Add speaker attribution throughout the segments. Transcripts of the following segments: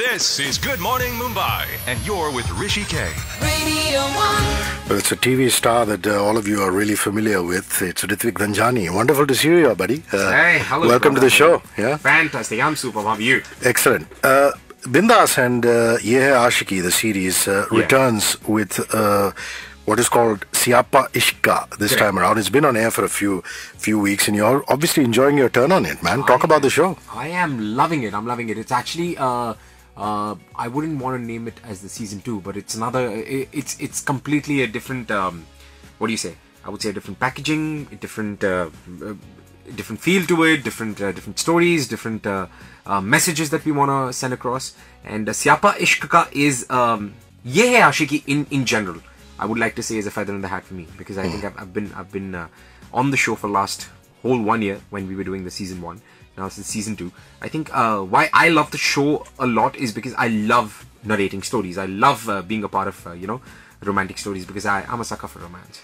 Speaker 1: This is Good Morning Mumbai, and you're with Rishi K.
Speaker 2: Radio One.
Speaker 3: Well, it's a TV star that all of you are really familiar with. It's RithvikDhanjani. Wonderful to see you here, buddy.
Speaker 4: Hey, hello.
Speaker 3: Welcome to the show. Yeah.
Speaker 4: Fantastic. I'm super. How are you?
Speaker 3: Excellent. Bindas and Ye Hai Aashiki, the series, returns with what is called Siapa Ishka this time around. It's been on air for a few weeks, and you're obviously enjoying your turn on it, man. Talk about the show.
Speaker 4: I am loving it. I'm loving it. It's actually I wouldn't want to name it as the season 2, but it's another. It's completely a different. What do you say? I would say a different packaging, a different feel to it, different stories, different messages that we want to send across. And Siapa Ishka is Ye Hai Aashiki in general. I would like to say is a feather in the hat for me, because I think I've been on the show for last whole 1 year when we were doing the season 1. Now since season 2, I think why I love the show a lot is because I love narrating stories. I love being a part of romantic stories, because I'm a sucker for romance.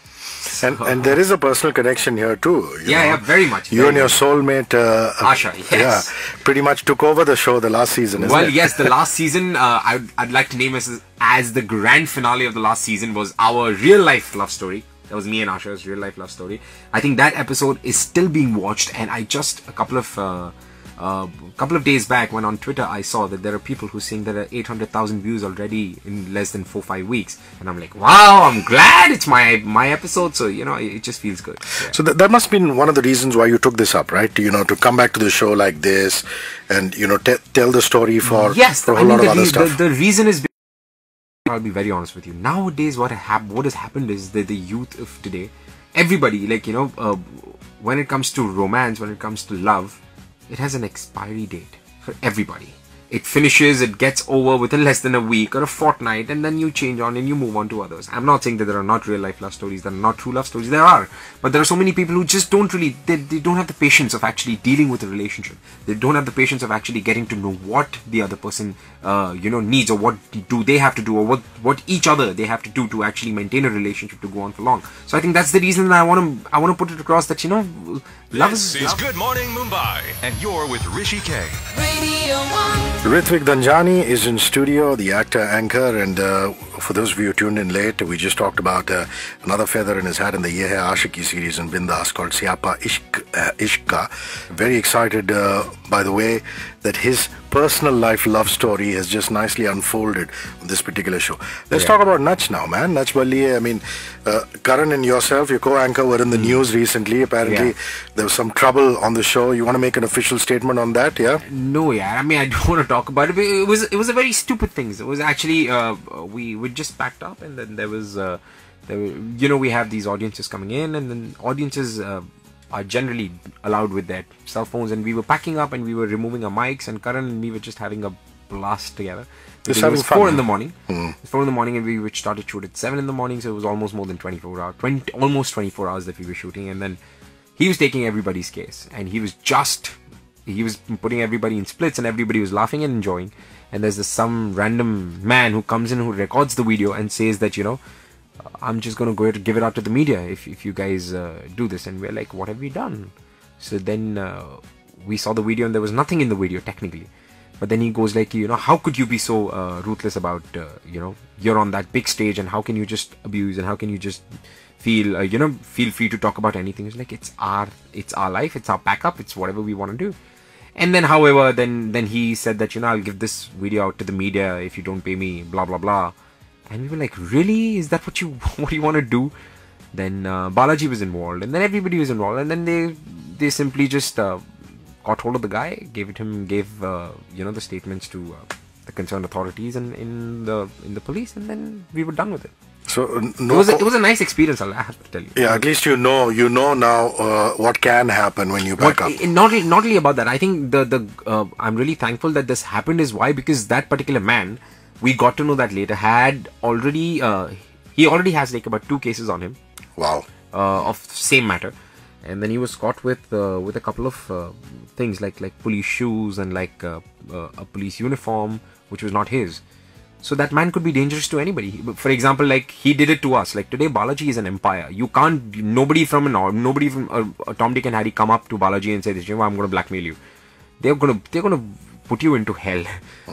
Speaker 3: And there is a personal connection here too.
Speaker 4: Yeah, very much.
Speaker 3: You and your soulmate
Speaker 4: Asha, yes.
Speaker 3: Yeah, pretty much took over the show the last season, isn't it?
Speaker 4: Well, yes, the last season, I'd like to name as the grand finale of the last season was our real life love story. That was me and Asha's real life love story. I think that episode is still being watched, and I just a couple of days back when on Twitter I saw that there are people who saying there are 800,000 views already in less than 4-5 weeks, and I'm like, wow, I'm glad it's my episode. So it just feels good. Yeah.
Speaker 3: So that must have been one of the reasons why you took this up, right? To come back to the show like this, and tell the story for a whole lot of other stuff.
Speaker 4: The reason is, I'll be very honest with you. Nowadays, what has happened is that the youth of today, everybody, when it comes to romance, when it comes to love, it has an expiry date for everybody. It finishes, it gets over within less than a week or a fortnight, and then you change on and you move on to others. I'm not saying that there are not real life love stories, there are not true love stories. There are, but there are so many people who just don't really, they don't have the patience of actually dealing with a relationship. They don't have the patience of actually getting to know what the other person needs, or what do they have to do, or what each other they have to do to actually maintain a relationship to go on for long. So I think that's the reason that I want to put it across that love
Speaker 1: is Good Morning Mumbai, and you're with Rishi K.
Speaker 2: Radio One.
Speaker 3: RithvikDhanjani is in studio, the actor, anchor, and for those of you who tuned in late, we just talked about another feather in his hat in the Ye Hai Aashiki series in Bindas called Siapa Ishka. Very excited, by the way, that his personal life love story has just nicely unfolded on this particular show. Let's talk about Nach now, man. Nach Balliye. I mean, Karan and yourself, your co-anchor, were in the news recently. Apparently, there was some trouble on the show. You want to make an official statement on that, yeah?
Speaker 4: No, I mean, I don't want to talk about it. It was a very stupid thing. It was actually we just packed up, and then there was we have these audiences coming in, and then audiences are generally allowed with their cell phones, and we were packing up and we were removing our mics, and Karan and me were just having a blast together. It was 4 in the morning. 4 in the morning, and we started shoot at 7 in the morning, so it was almost more than 24 hours, almost 24 hours that we were shooting. And then he was taking everybody's case, and he was putting everybody in splits, and everybody was laughing and enjoying. And there's some random man who comes in, who records the video and says that I'm just going to go ahead and give it out to the media if you guys do this. And we're like, what have we done? So then we saw the video, and there was nothing in the video technically. But then he goes like, how could you be so ruthless about, you're on that big stage, and how can you just abuse, and how can you just feel free to talk about anything? It's like, it's our life, it's our backup, it's whatever we want to do. And then, however, then he said that, I'll give this video out to the media if you don't pay me, blah, blah, blah. And we were like, really? Is that what you want to do? Then Balaji was involved, and then everybody was involved, and then they simply just got hold of the guy, gave the statements to the concerned authorities and in the police, and then we were done with it.
Speaker 3: So
Speaker 4: it was a nice experience, I'll have to tell you.
Speaker 3: Yeah, at least you know now what can happen when you back up.
Speaker 4: Not only about that. I think I'm really thankful that this happened. Is why, because that particular man, we got to know that later, had already he already has about 2 cases on him.
Speaker 3: Wow.
Speaker 4: Of same matter, and then he was caught with a couple of things like police shoes and a police uniform, which was not his. So that man could be dangerous to anybody. For example, he did it to us. Today, Balaji is an empire. You can't. Nobody from Tom, Dick, and Harry come up to Balaji and say, "I'm going to blackmail you." They're going to put you into hell.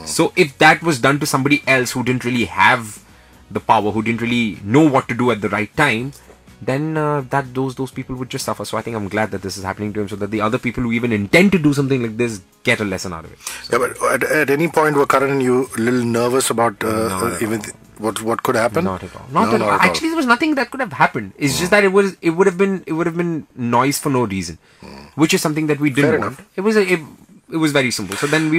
Speaker 4: So if that was done to somebody else who didn't really have the power, who didn't really know what to do at the right time, then those people would just suffer. So I think I'm glad that this is happening to him, so that the other people who even intend to do something like this get a lesson out of it. So,
Speaker 3: Yeah, but at any point were Karan and you a little nervous about even what could happen?
Speaker 4: Not at all. Not at all. Actually, there was nothing that could have happened. It's just that it would have been noise for no reason, which is something that we didn't
Speaker 3: Fair
Speaker 4: want.
Speaker 3: enough.
Speaker 4: It was very simple. So then we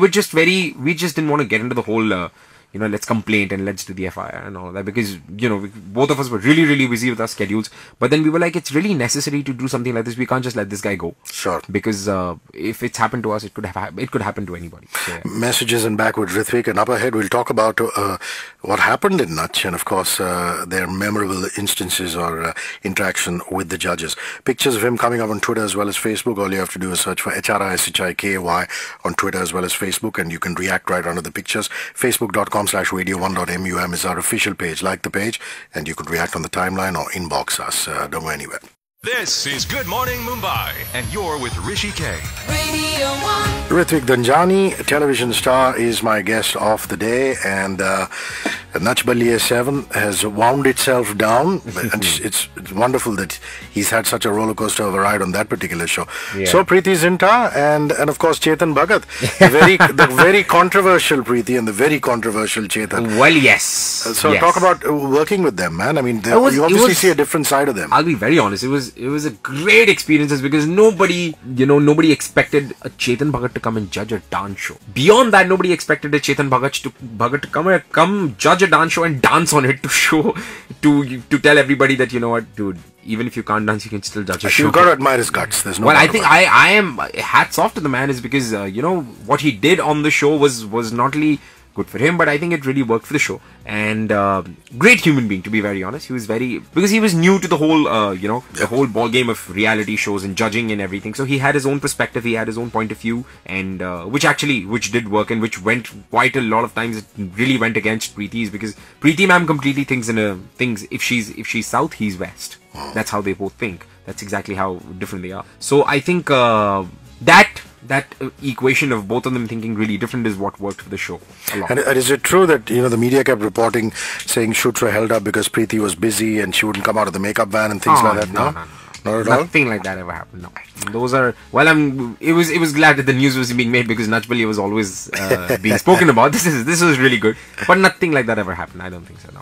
Speaker 4: just didn't want to get into the whole let's complain and let's do the FIR and all that, because both of us were really, really busy with our schedules. But then we were like, it's really necessary to do something like this. We can't just let this guy go.
Speaker 3: Sure.
Speaker 4: Because if it's happened to us, it could happen to anybody. So, yeah.
Speaker 3: Messages and back with Rithvik, and up ahead we'll talk about what happened in Natch, and of course their memorable instances or interaction with the judges. Pictures of him coming up on Twitter as well as Facebook. All you have to do is search for HrishikayY on Twitter as well as Facebook, and you can react right under the pictures. Facebook.com/RadioONE.mum is our official page. Like the page, and you could react on the timeline or inbox us. Don't go anywhere.
Speaker 1: This is Good Morning Mumbai, and you're with Rishi K.
Speaker 2: Radio 1.
Speaker 3: RithvikDhanjani, television star, is my guest of the day, and Natch Balliye 7 has wound itself down. And it's wonderful that he's had such a roller coaster of a ride on that particular show.
Speaker 4: Yeah.
Speaker 3: So Preeti Zinta and of course Chetan Bhagat, the very controversial Preeti and the very controversial Chetan.
Speaker 4: Well, yes.
Speaker 3: So
Speaker 4: Yes.
Speaker 3: talk about working with them, man. I mean,
Speaker 4: It was-
Speaker 3: you
Speaker 4: it
Speaker 3: obviously
Speaker 4: was-
Speaker 3: see a different side of them.
Speaker 4: I'll be very honest. It was a great experience, because nobody expected a Chetan Bhagat to come and judge a dance show. Beyond that, nobody expected a Chetan Bhagat to come judge a dance show and dance on it to tell everybody that, you know what, dude, even if you can't dance, you can still judge a show.
Speaker 3: You've got to admire his guts. There's no
Speaker 4: Well, I
Speaker 3: doubt
Speaker 4: think
Speaker 3: about it.
Speaker 4: I am hats off to the man, is because what he did on the show was not only good for him, but I think it really worked for the show. And great human being, to be very honest. He was because he was new to the whole the whole ball game of reality shows and judging and everything. So he had his own perspective, he had his own point of view, and which did work, and which went quite a lot of times. It really went against Preeti's, because Preeti ma'am completely thinks if she's south, he's west. That's how they both think. That's exactly how different they are. So I think that equation of both of them thinking really different is what worked for the show a lot.
Speaker 3: And is it true that the media kept reporting, saying shoots were held up because Preeti was busy and she wouldn't come out of the makeup van and things like that?
Speaker 4: No.
Speaker 3: Not at all.
Speaker 4: Nothing like that ever happened. No, those are it was glad that the news was being made, because Natch Balliye was always being spoken about. This was really good, but nothing like that ever happened. I don't think so. No.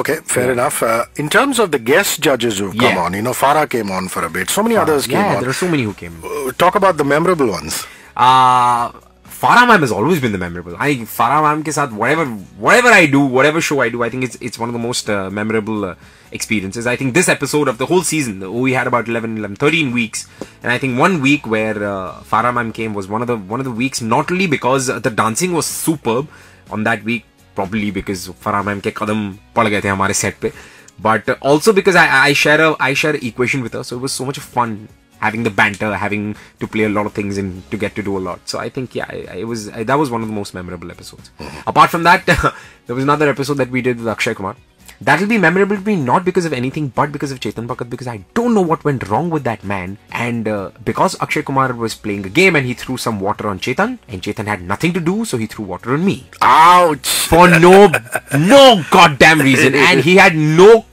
Speaker 3: Okay, fair enough. In terms of the guest judges who've come on, Farah came on for a bit. So many others came on.
Speaker 4: There are so many who came.
Speaker 3: Talk about the memorable ones.
Speaker 4: Farah ma'am has always been the memorable. Farah ma'am ke saath whatever I do, whatever show I do, I think it's one of the most memorable experiences. I think this episode of the whole season, we had about 13 weeks, and I think one week where Farah ma'am came was one of the weeks, not only because the dancing was superb on that week, probably because Farah ma'am ke qadam pad gaye the hamare set pe, but also because I share an equation with her, so it was so much fun having the banter, having to play a lot of things and to get to do a lot. So I think, that was one of the most memorable episodes. Apart from that, there was another episode that we did with Akshay Kumar. That will be memorable to me, not because of anything, but because of Chetan Bhagat, because I don't know what went wrong with that man. And because Akshay Kumar was playing a game and he threw some water on Chetan, and Chetan had nothing to do, so he threw water on me.
Speaker 3: Ouch!
Speaker 4: For no goddamn reason. And he had no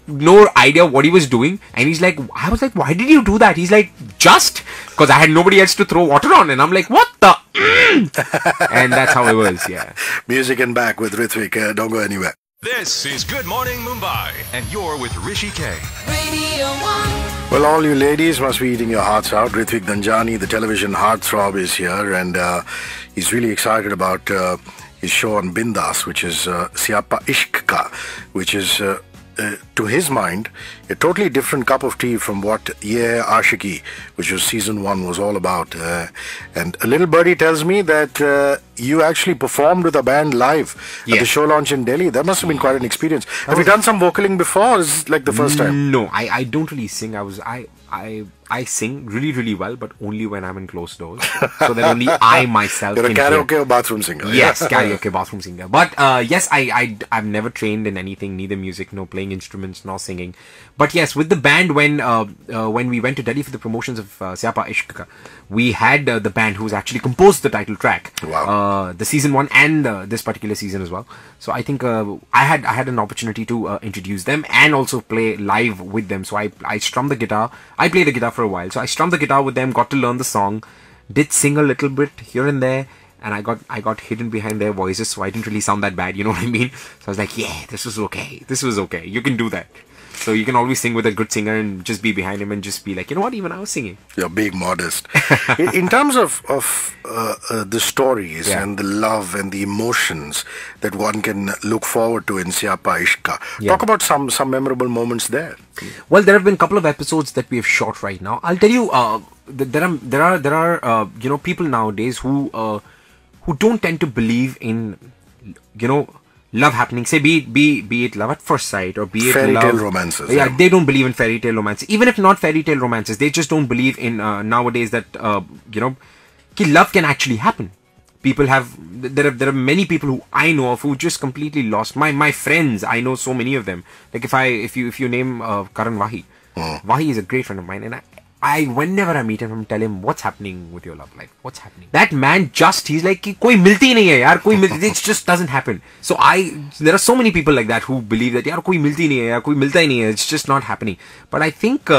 Speaker 4: idea what he was doing. And he's like, I was like, why did you do that? He's like, just because I had nobody else to throw water on. And I'm like, what the? And that's how it was, yeah.
Speaker 3: Music and back with Rithvik. Don't go anywhere.
Speaker 1: This is Good Morning Mumbai, and you're with Rishi K.
Speaker 2: Radio 1.
Speaker 3: Well, all you ladies must be eating your hearts out. RithvikDhanjani, the television heartthrob, is here, and he's really excited about his show on Bindas, which is Siapa Ishq Ka, which is, to his mind, a totally different cup of tea from what Ye Ashiki, which was season 1, was all about. And a little birdie tells me that you actually performed with a band live at the show launch in Delhi. That must have been quite an experience. Have you done some vocaling before? Or is this like the first time?
Speaker 4: No, I don't really sing. I I sing really, really well, but only when I'm in closed doors. So that only I myself
Speaker 3: You're a
Speaker 4: can
Speaker 3: karaoke
Speaker 4: hear.
Speaker 3: or bathroom singer.
Speaker 4: Yes, karaoke bathroom singer. But yes, I've never trained in anything, neither music, no playing instruments, nor singing. But yes, with the band, when we went to Delhi for the promotions of Syapa Ishq Ka, we had the band who's actually composed the title track.
Speaker 3: Wow.
Speaker 4: The season 1 and this particular season as well. So I think I had an opportunity to introduce them and also play live with them. So I strummed the guitar. I played the guitar for a while. So I strummed the guitar with them, got to learn the song, did sing a little bit here and there, and I got hidden behind their voices, so I didn't really sound that bad, you know what I mean? So I was like, yeah, this was okay. This was okay. You can do that. So you can always sing with a good singer and just be behind him and just be like, you know what, even I was singing.
Speaker 3: You're being modest. In terms of the stories and the love and the emotions that one can look forward to in Syapa Ishq Ka, talk about some memorable moments there.
Speaker 4: Well, there have been a couple of episodes that we have shot right now. I'll tell you, there are people nowadays who don't tend to believe in, love happening. Say, be it love at first sight or be it
Speaker 3: fairy
Speaker 4: love,
Speaker 3: tale romances.
Speaker 4: Yeah, they don't believe in fairy tale romances. Even if not fairy tale romances, they just don't believe in nowadays that love can actually happen. There are many people who I know of who just completely lost. My friends, I know so many of them. Like if you name Karan Wahi, Wahi is a great friend of mine, and I whenever I meet him, I tell him, what's happening with your love life? What's happening? That man he's like, koi milti nahi hai yaar, it just doesn't happen. So there are so many people like that who believe that yaar koi milti nahi hai, yaar koi milta hi nahi hai, it's just not happening. But I think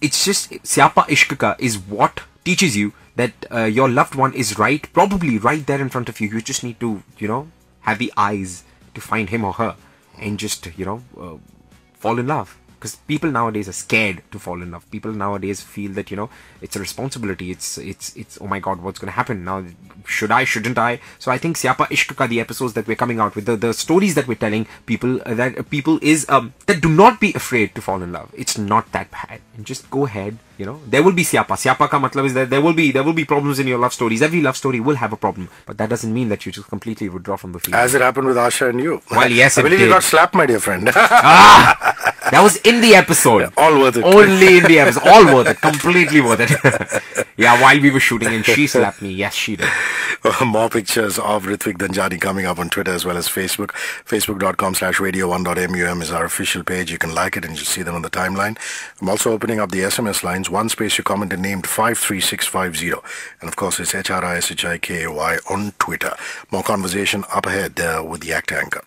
Speaker 4: it's just Syapa Ishq Ka is what teaches you that your loved one is probably right there in front of you. You just need to, have the eyes to find him or her and just, fall in love. Because people nowadays are scared to fall in love. People nowadays feel that, it's a responsibility. It's oh my God, what's going to happen now? Should I, shouldn't I? So I think Syapa Ishq Ka, the episodes that we're coming out with, the stories that we're telling people, that do not be afraid to fall in love. It's not that bad. And just go ahead, There will be Syapa. Syapa ka matlab is that there will be problems in your love stories. Every love story will have a problem. But that doesn't mean that you just completely withdraw from the field.
Speaker 3: As it happened with Asha and you.
Speaker 4: Well, yes,
Speaker 3: I believe you got slapped, my dear friend.
Speaker 4: That was in the episode.
Speaker 3: Yeah, all worth it.
Speaker 4: Only in the episode. All worth it. Completely worth it. Yeah, while we were shooting and she slapped me. Yes, she did.
Speaker 3: More pictures of RithvikDhanjani coming up on Twitter as well as Facebook. Facebook.com/RadioONE.mum is our official page. You can like it and you see them on the timeline. I'm also opening up the SMS lines. One space your comment and named 53650. And of course, it's HRISHIKAY on Twitter. More conversation up ahead with the actor anchor.